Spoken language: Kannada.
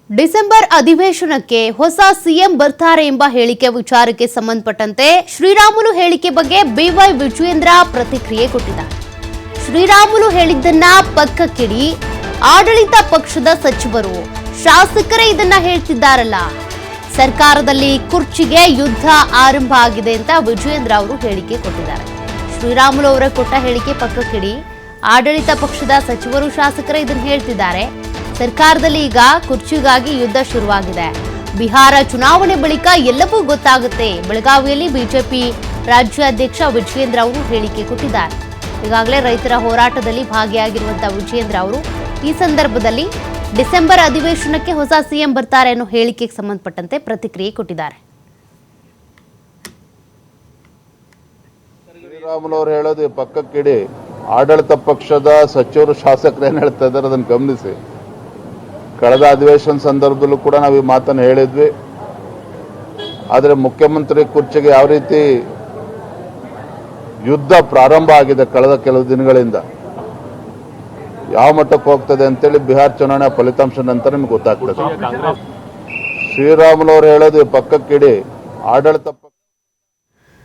ಡಿಸೆಂಬರ್ ಅಧಿವೇಶನಕ್ಕೆ ಹೊಸ ಸಿಎಂ ಬರ್ತಾರೆ ಎಂಬ ಹೇಳಿಕೆ ವಿಚಾರಕ್ಕೆ ಸಂಬಂಧಪಟ್ಟಂತೆ ಶ್ರೀರಾಮುಲು ಹೇಳಿಕೆ ಬಗ್ಗೆ ಬಿವೈ ವಿಜಯೇಂದ್ರ ಪ್ರತಿಕ್ರಿಯೆ ಕೊಟ್ಟಿದ್ದಾರೆ. ಶ್ರೀರಾಮುಲು ಹೇಳಿದ್ದನ್ನ ಪಕ್ಕಕ್ಕಿಡಿ, ಆಡಳಿತ ಪಕ್ಷದ ಸಚಿವರು ಶಾಸಕರೇ ಇದನ್ನ ಹೇಳ್ತಿದ್ದಾರಲ್ಲ, ಸರ್ಕಾರದಲ್ಲಿ ಕುರ್ಚಿಗೆ ಯುದ್ಧ ಆರಂಭ ಆಗಿದೆ ಅಂತ ವಿಜಯೇಂದ್ರ ಅವರು ಹೇಳಿಕೆ ಕೊಟ್ಟಿದ್ದಾರೆ. ಶ್ರೀರಾಮುಲು ಅವರ ಕೊಟ್ಟ ಹೇಳಿಕೆ ಪಕ್ಕಕ್ಕಿಡಿ, ಆಡಳಿತ ಪಕ್ಷದ ಸಚಿವರು ಶಾಸಕರೇ ಇದನ್ನ ಹೇಳ್ತಿದ್ದಾರೆ, ಸರ್ಕಾರದಲ್ಲಿ ಈಗ ಕುರ್ಚಿಗಾಗಿ ಯುದ್ಧ ಶುರುವಾಗಿದೆ, ಬಿಹಾರ ಚುನಾವಣೆ ಬಳಿಕ ಎಲ್ಲವೂ ಗೊತ್ತಾಗುತ್ತೆ. ಬೆಳಗಾವಿಯಲ್ಲಿ ಬಿಜೆಪಿ ರಾಜ್ಯಾಧ್ಯಕ್ಷ ವಿಜಯೇಂದ್ರ ಅವರು ಹೇಳಿಕೆ ಕೊಟ್ಟಿದ್ದಾರೆ. ಈಗಾಗಲೇ ರೈತರ ಹೋರಾಟದಲ್ಲಿ ಭಾಗಿಯಾಗಿರುವಂತಹ ವಿಜಯೇಂದ್ರ ಅವರು ಈ ಸಂದರ್ಭದಲ್ಲಿ ಡಿಸೆಂಬರ್ ಅಧಿವೇಶನಕ್ಕೆ ಹೊಸ ಸಿಎಂ ಬರ್ತಾರೆ ಅನ್ನೋ ಹೇಳಿಕೆಗೆ ಸಂಬಂಧಪಟ್ಟಂತೆ ಪ್ರತಿಕ್ರಿಯೆ ಕೊಟ್ಟಿದ್ದಾರೆ. ಶ್ರೀರಾಮುಲು ಅವರು ಹೇಳೋದು ಪಕ್ಕಕ್ಕಿಡಿ, ಆಡಳಿತ ಪಕ್ಷದ ಸಚಿವರು ಶಾಸಕರು ಏನ್ ಹೇಳ್ತಾ ಇದ್ದಾರೆ ಅದನ್ನು ಗಮನಿಸಿ. ಕಳೆದ ಅಧಿವೇಶನ ಸಂದರ್ಭದಲ್ಲೂ ಕೂಡ ನಾವು ಈ ಮಾತನ್ನು ಹೇಳಿದ್ವಿ. ಆದರೆ ಮುಖ್ಯಮಂತ್ರಿ ಕುರ್ಚಿಗೆ ಯಾವ ರೀತಿ ಯುದ್ಧ ಪ್ರಾರಂಭ ಆಗಿದೆ ಕಳೆದ ಕೆಲವು ದಿನಗಳಿಂದ, ಯಾವ ಮಟ್ಟಕ್ಕೆ ಹೋಗ್ತದೆ ಅಂತೇಳಿ ಬಿಹಾರ ಚುನಾವಣೆ ಫಲಿತಾಂಶ ನಂತರ ನಿಮ್ಗೆ ಗೊತ್ತಾಗ್ತದೆ. ಶ್ರೀರಾಮುಲು ಅವರು ಹೇಳೋದು ಪಕ್ಕಕ್ಕಿಡಿ, ಆಡಳಿತ